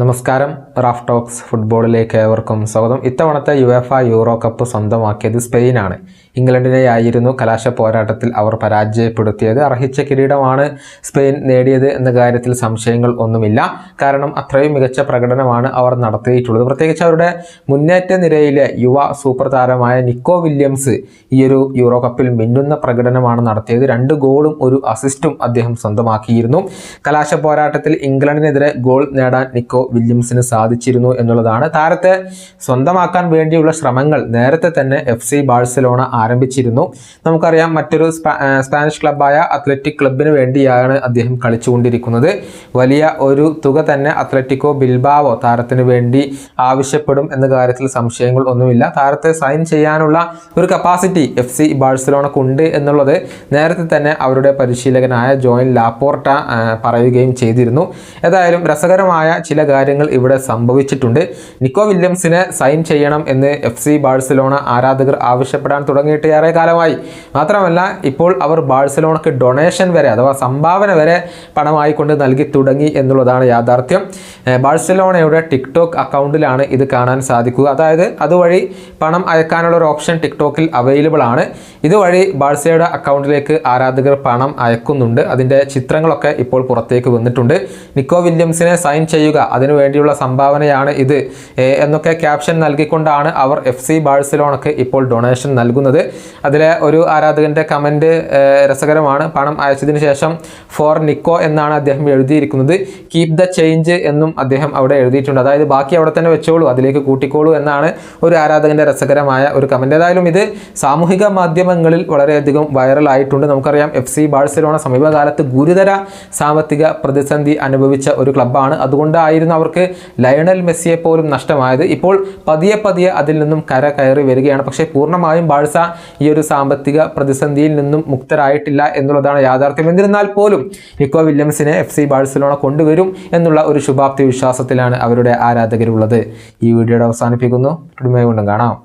നമസ്കാരം. Raf talks ഫുട്ബോളിലേക്ക് ഏവർക്കും സ്വാഗതം. ഇത്തവണത്തെ യുവേഫ യൂറോ കപ്പ് സ്വന്തമാക്കിയത് സ്പെയിനാണ്. ഇംഗ്ലണ്ടിനെയായിരുന്നു കലാശ പോരാട്ടത്തിൽ അവർ പരാജയപ്പെടുത്തിയത്. അർഹിച്ച കിരീടമാണ് സ്പെയിൻ നേടിയത് എന്ന കാര്യത്തിൽ സംശയങ്ങൾ ഒന്നുമില്ല. കാരണം അത്രയും മികച്ച പ്രകടനമാണ് അവർ നടത്തിയിട്ടുള്ളത്. പ്രത്യേകിച്ച് അവരുടെ മുന്നേറ്റ നിരയിലെ യുവ സൂപ്പർ താരമായ നിക്കോ വില്യംസ് ഈയൊരു യൂറോ കപ്പിൽ മിന്നുന്ന പ്രകടനമാണ് നടത്തിയത്. 2 ഗോളും 1 അസിസ്റ്റും അദ്ദേഹം സ്വന്തമാക്കിയിരുന്നു. കലാശ പോരാട്ടത്തിൽ ഇംഗ്ലണ്ടിനെതിരെ ഗോൾ നേടാൻ നിക്കോ വില്യംസിന് സാധിച്ചിരുന്നു എന്നുള്ളതാണ്. താരത്തെ സ്വന്തമാക്കാൻ വേണ്ടിയുള്ള ശ്രമങ്ങൾ നേരത്തെ തന്നെ FC ബാഴ്സലോണ ആരംഭിച്ചിരുന്നു. നമുക്കറിയാം, മറ്റൊരു സ്പാനിഷ് ക്ലബ്ബായ അത്ലറ്റിക് ക്ലബിന് വേണ്ടിയാണ് അദ്ദേഹം കളിച്ചുകൊണ്ടിരിക്കുന്നത്. വലിയ ഒരു തുക തന്നെ അത്ലറ്റിക്കോ ബിൽബാവോ താരത്തിന് വേണ്ടി ആവശ്യപ്പെടും എന്ന കാര്യത്തിൽ സംശയങ്ങൾ ഒന്നുമില്ല. താരത്തെ സൈൻ ചെയ്യാനുള്ള ഒരു കപ്പാസിറ്റി FC ബാഴ്സലോണക്കുണ്ട് എന്നുള്ളത് നേരത്തെ തന്നെ അവരുടെ പരിശീലകനായ ജോയൻ ലാപ്പോർട്ട പറയുകയും ചെയ്തിരുന്നു. ഏതായാലും രസകരമായ ചില കാര്യങ്ങൾ ഇവിടെ സംഭവിച്ചിട്ടുണ്ട്. നിക്കോ വില്യംസിനെ സൈൻ ചെയ്യണം എന്ന് FC ബാഴ്സലോണ ആരാധകർ ആവശ്യപ്പെടാൻ തുടങ്ങിയിട്ട് ഏറെ കാലമായി. മാത്രമല്ല, ഇപ്പോൾ അവർ ബാഴ്സലോണക്ക് ഡൊണേഷൻ വരെ അഥവാ സംഭാവന വരെ പണമായി കൊണ്ട് നൽകി തുടങ്ങി എന്നുള്ളതാണ് യാഥാർത്ഥ്യം. ബാഴ്സലോണയുടെ ടിക്ടോക്ക് അക്കൗണ്ടിലാണ് ഇത് കാണാൻ സാധിക്കുക. അതായത് അതുവഴി പണം അയക്കാനുള്ള ഒരു ഓപ്ഷൻ ടിക്ടോക്കിൽ അവൈലബിൾ ആണ്. ഇതുവഴി ബാഴ്സയുടെ അക്കൗണ്ടിലേക്ക് ആരാധകർ പണം അയക്കുന്നുണ്ട്. അതിൻ്റെ ചിത്രങ്ങളൊക്കെ ഇപ്പോൾ പുറത്തേക്ക് വന്നിട്ടുണ്ട്. നിക്കോ വില്യംസിനെ സൈൻ ചെയ്യുക, അതിനു വേണ്ടിയുള്ള സംഭാവനയാണ് ഇത് എന്നൊക്കെ ക്യാപ്ഷൻ നൽകിക്കൊണ്ടാണ് അവർ FC ബാഴ്സലോണക്ക് ഇപ്പോൾ ഡൊണേഷൻ നൽകുന്നത്. അതിലെ ഒരു ആരാധകൻ്റെ കമൻറ്റ് രസകരമാണ്. പണം അയച്ചതിന് ശേഷം ഫോർ നിക്കോ എന്നാണ് അദ്ദേഹം എഴുതിയിരിക്കുന്നത്. കീപ് ദ ചേഞ്ച് എന്നും അദ്ദേഹം അവിടെ എഴുതിയിട്ടുണ്ട്. അതായത് ബാക്കി അവിടെ തന്നെ വെച്ചോളൂ, അതിലേക്ക് കൂട്ടിക്കോളൂ എന്നാണ് ഒരു ആരാധകൻ്റെ രസകരമായ ഒരു കമൻറ്റ്. ഏതായാലും ഇത് സാമൂഹിക മാധ്യമങ്ങളിൽ വളരെയധികം വൈറലായിട്ടുണ്ട്. നമുക്കറിയാം, FC ബാഴ്സലോണ സമീപകാലത്ത് ഗുരുതര സാമ്പത്തിക പ്രതിസന്ധി അനുഭവിച്ച ഒരു ക്ലബ്ബാണ്. അതുകൊണ്ടായിരുന്നു അവർക്ക് ലയണൽ മെസ്സിയെ പോലും നഷ്ടമായത്. ഇപ്പോൾ പതിയെ അതിൽ നിന്നും കര കയറി വരികയാണ്. പക്ഷേ പൂർണ്ണമായും ബാഴ്സ ഈ ഒരു സാമ്പത്തിക പ്രതിസന്ധിയിൽ നിന്നും മുക്തരായിട്ടില്ല എന്നുള്ളതാണ് യാഥാർത്ഥ്യം. എന്നിരുന്നാൽ പോലും നിക്കോ വില്യംസിനെ FC ബാഴ്സലോണ കൊണ്ടുവരും എന്നുള്ള ഒരു ശുഭാപ്തി വിശ്വാസത്തിലാണ് അവരുടെ ആരാധകരുള്ളത്. ഈ വീഡിയോയുടെ അവസാനിപ്പിക്കുന്നു. കാണാം.